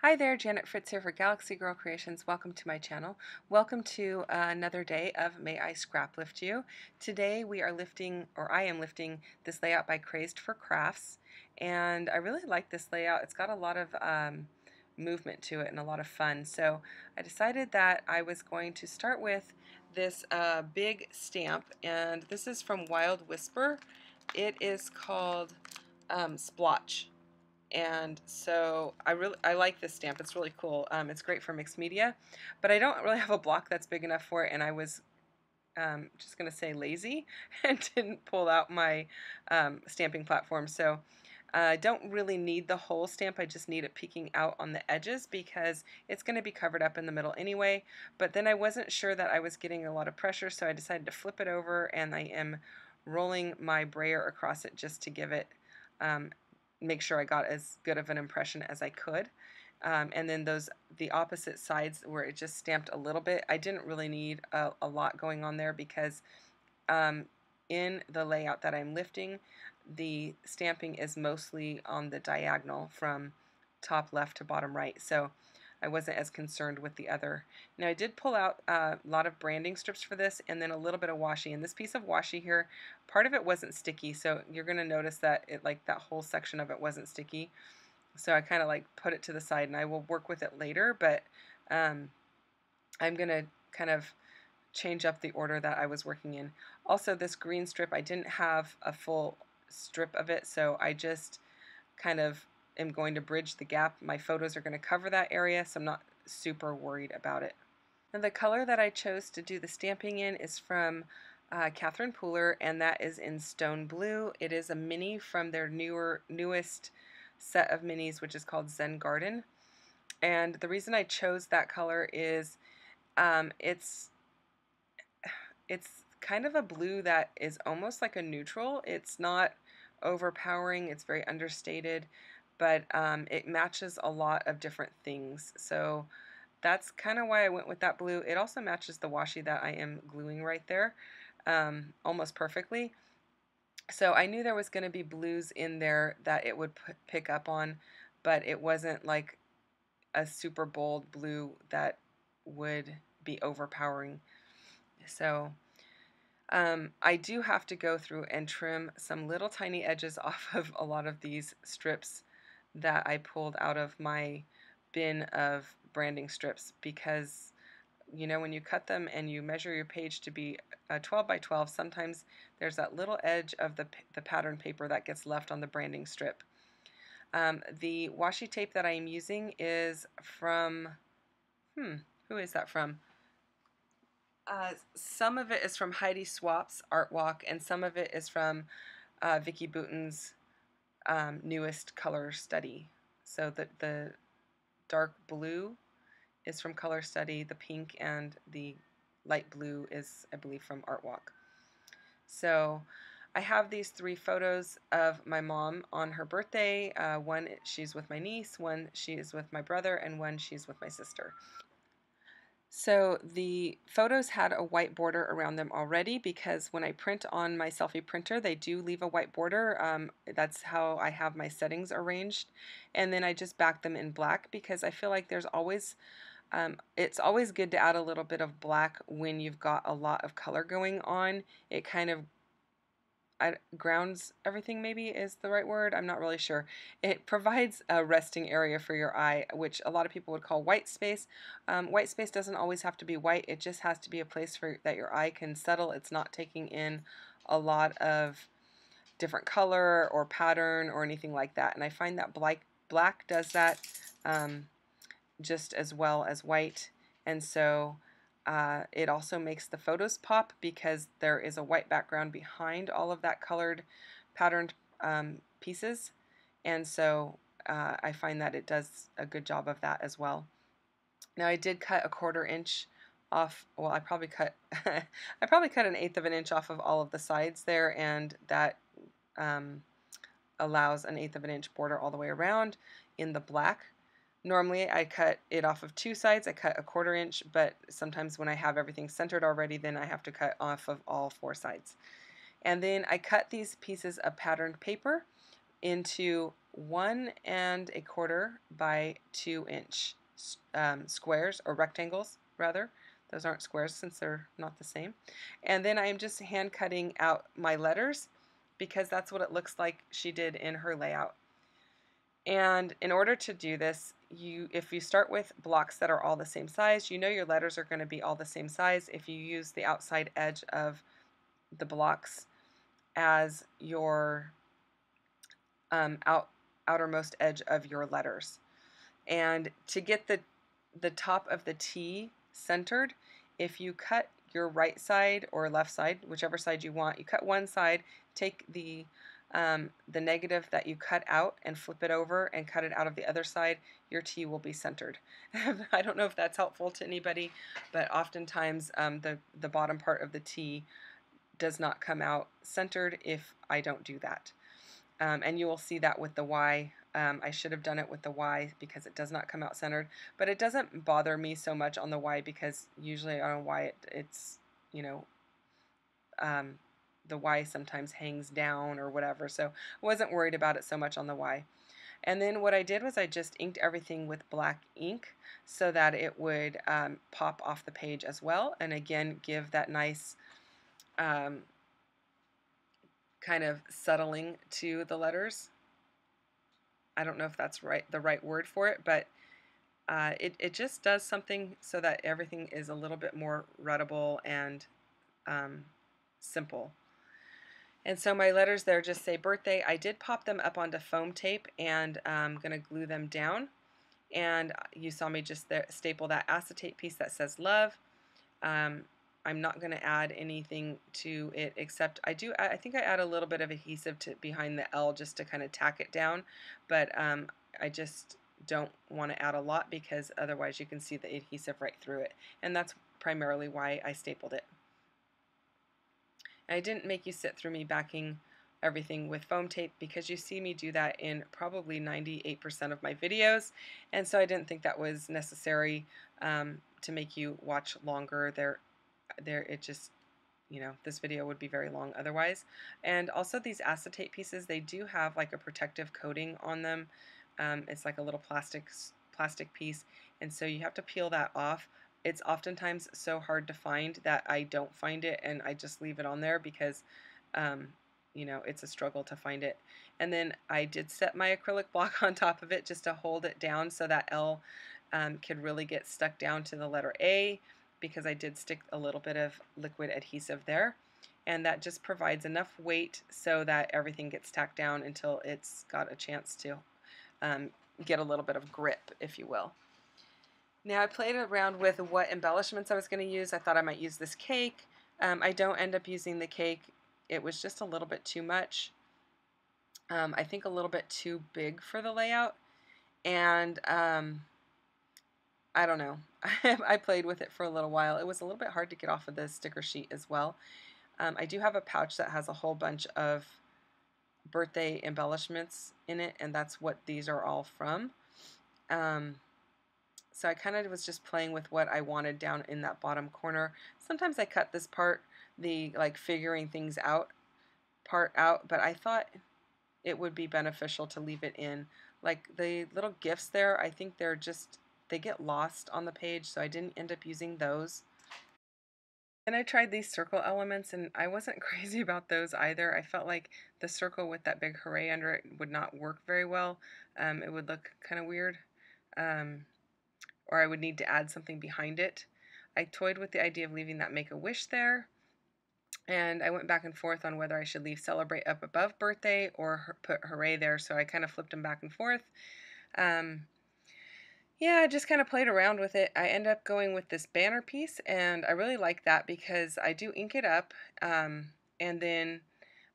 Hi there, Janet Fritz here for Galaxy Girl Creations. Welcome to my channel. Welcome to another day of May I Scraplift You. Today we are lifting, or I am lifting, this layout by Crazed for Crafts, and I really like this layout. It's got a lot of movement to it and a lot of fun. So I decided that I was going to start with this big stamp, and this is from Wild Whisper. It is called Splotch. And so I like this stamp. It's really cool. It's great for mixed media, but I don't really have a block that's big enough for it, and I was just going to say lazy and didn't pull out my stamping platform. So I don't really need the whole stamp. I just need it peeking out on the edges because it's going to be covered up in the middle anyway. But then I wasn't sure that I was getting a lot of pressure, so I decided to flip it over, and I am rolling my brayer across it just to give it make sure I got as good of an impression as I could. And then the opposite sides where it just stamped a little bit, I didn't really need a lot going on there because in the layout that I'm lifting, the stamping is mostly on the diagonal from top left to bottom right. So I wasn't as concerned with the other. Now I did pull out a lot of branding strips for this and then a little bit of washi. And this piece of washi here, part of it wasn't sticky, so you're going to notice that that whole section of it wasn't sticky. So I kind of like put it to the side and I will work with it later, but I'm going to kind of change up the order that I was working in. Also, this green strip, I didn't have a full strip of it, so I just kind of am going to bridge the gap. My photos are going to cover that area, so I'm not super worried about it. And the color that I chose to do the stamping in is from Catherine Pooler, and that is in Stone Blue. It is a mini from their newest set of minis, which is called Zen Garden. And the reason I chose that color is it's kind of a blue that is almost like a neutral. It's not overpowering, it's very understated, but it matches a lot of different things. So that's kind of why I went with that blue. It also matches the washi that I am gluing right there almost perfectly. So I knew there was going to be blues in there that it would pick up on, but it wasn't like a super bold blue that would be overpowering. So I do have to go through and trim some little tiny edges off of a lot of these strips that I pulled out of my bin of branding strips because, you know, when you cut them and you measure your page to be 12 by 12, sometimes there's that little edge of the pattern paper that gets left on the branding strip. The washi tape that I am using is from, who is that from? Some of it is from Heidi Swap's Art Walk, and some of it is from Vicki Boutin's newest color study. So the dark blue is from Color Study, the pink and the light blue is, I believe, from Art Walk. So I have these three photos of my mom on her birthday. One she's with my niece, one she is with my brother, and one she's with my sister. So the photos had a white border around them already because when I print on my selfie printer, they do leave a white border. That's how I have my settings arranged. And then I just back them in black because I feel like there's always, it's always good to add a little bit of black when you've got a lot of color going on. It kind of grounds everything, maybe is the right word. I'm not really sure. It provides a resting area for your eye, which a lot of people would call white space. White space doesn't always have to be white. It just has to be a place for that your eye can settle. It's not taking in a lot of different color or pattern or anything like that. And I find that black does that just as well as white. And so it also makes the photos pop because there is a white background behind all of that colored patterned pieces, and so I find that it does a good job of that as well. Now I did cut a 1/4 inch off, well I probably cut I probably cut 1/8 of an inch off of all of the sides there, and that allows 1/8 of an inch border all the way around in the black. Normally I cut it off of 2 sides, I cut a 1/4 inch, but sometimes when I have everything centered already, then I have to cut off of all 4 sides. And then I cut these pieces of patterned paper into 1¼ by 2" squares, or rectangles rather. Those aren't squares since they're not the same. And then I'm just hand cutting out my letters because that's what it looks like she did in her layout. And in order to do this, if you start with blocks that are all the same size, you know your letters are going to be all the same size if you use the outside edge of the blocks as your outermost edge of your letters. And to get the top of the T centered, if you cut your right side or left side, whichever side you want, you cut one side, take the negative that you cut out and flip it over and cut it out of the other side, your T will be centered. I don't know if that's helpful to anybody, but oftentimes the bottom part of the T does not come out centered if I don't do that. And you will see that with the Y. I should have done it with the Y because it does not come out centered, but it doesn't bother me so much on the Y because usually on a Y it's, you know, the Y sometimes hangs down or whatever, so I wasn't worried about it so much on the Y. And then what I did was I just inked everything with black ink so that it would pop off the page as well, and again give that nice kind of settling to the letters. I don't know if that's the right word for it, but it just does something so that everything is a little bit more readable and simple. And so my letters there just say birthday. I did pop them up onto foam tape, and I'm going to glue them down. And you saw me just staple that acetate piece that says love. I'm not going to add anything to it except I think I add a little bit of adhesive behind the L just to kind of tack it down, but I just don't want to add a lot because otherwise you can see the adhesive right through it, and that's primarily why I stapled it. And I didn't make you sit through me backing everything with foam tape because you see me do that in probably 98% of my videos, and so I didn't think that was necessary to make you watch longer. It just, you know, this video would be very long otherwise. And also these acetate pieces, they do have like a protective coating on them. It's like a little plastic piece, and so you have to peel that off. It's oftentimes so hard to find that I don't find it and I just leave it on there because you know, it's a struggle to find it. And then I did set my acrylic block on top of it just to hold it down so that L could really get stuck down to the letter A, because I did stick a little bit of liquid adhesive there, and that just provides enough weight so that everything gets tacked down until it's got a chance to get a little bit of grip, if you will. Now I played around with what embellishments I was going to use. I thought I might use this cake. I don't end up using the cake. It was just a little bit too much. I think a little bit too big for the layout, and I don't know. I played with it for a little while. It was a little bit hard to get off of the sticker sheet as well. I do have a pouch that has a whole bunch of birthday embellishments in it, and that's what these are all from. So I kind of was just playing with what I wanted down in that bottom corner. Sometimes I cut this part, the like figuring things out part out, but I thought it would be beneficial to leave it in. Like the little gifts there, I think they get lost on the page, so I didn't end up using those. Then I tried these circle elements, and I wasn't crazy about those either. I felt like the circle with that big hooray under it would not work very well. It would look kind of weird, or I would need to add something behind it. I toyed with the idea of leaving that Make-A-Wish there, and I went back and forth on whether I should leave Celebrate up above birthday or put hooray there, so I kind of flipped them back and forth. Yeah, I just kind of played around with it. I ended up going with this banner piece, and I really like that because I do ink it up, and then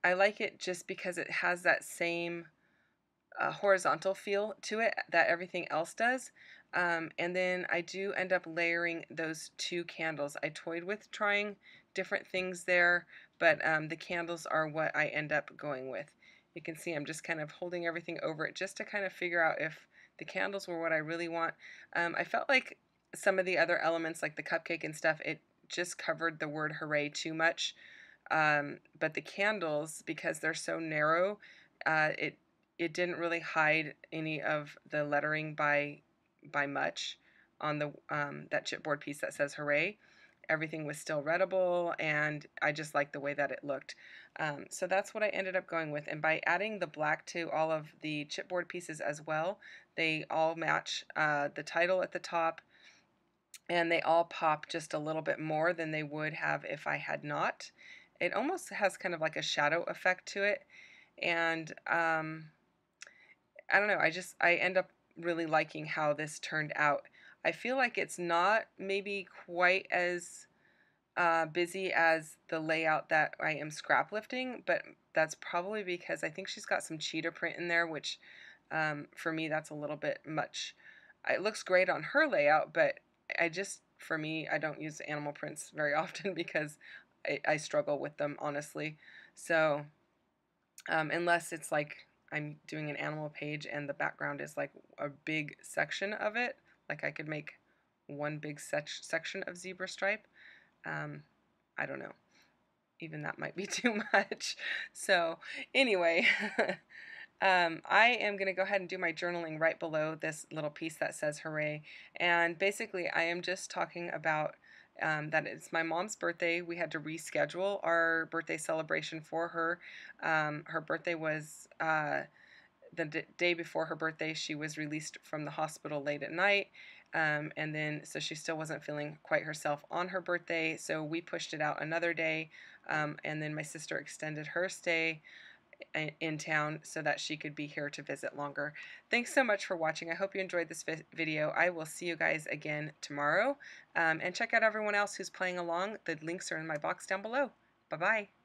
I like it just because it has that same horizontal feel to it that everything else does. And then I do end up layering those two candles. I toyed with trying different things there, but the candles are what I end up going with. You can see I'm just kind of holding everything over it just to kind of figure out if the candles were what I really want. I felt like some of the other elements, like the cupcake and stuff, it just covered the word hooray too much. But the candles, because they're so narrow, it didn't really hide any of the lettering by much on the that chipboard piece that says hooray. Everything was still readable, and I just liked the way that it looked. So that's what I ended up going with. And by adding the black to all of the chipboard pieces as well, they all match the title at the top, and they all pop just a little bit more than they would have if I had not. It almost has kind of like a shadow effect to it, and I don't know, I end up really liking how this turned out. I feel like it's not maybe quite as busy as the layout that I am scrap lifting, but that's probably because I think she's got some cheetah print in there, which for me that's a little bit much. It looks great on her layout, but for me, I don't use animal prints very often because I struggle with them, honestly. So unless it's like I'm doing an animal page and the background is like a big section of it, like I could make one big section of zebra stripe. Um, I don't know. Even that might be too much. So anyway, I am going to go ahead and do my journaling right below this little piece that says hooray. And basically, I am just talking about that it's my mom's birthday. We had to reschedule our birthday celebration for her. Her birthday was the day before her birthday. She was released from the hospital late at night. And then, so she still wasn't feeling quite herself on her birthday. So we pushed it out another day. And then my sister extended her stay in town so that she could be here to visit longer. Thanks so much for watching. I hope you enjoyed this video. I will see you guys again tomorrow. And check out everyone else who's playing along. The links are in my box down below. Bye-bye.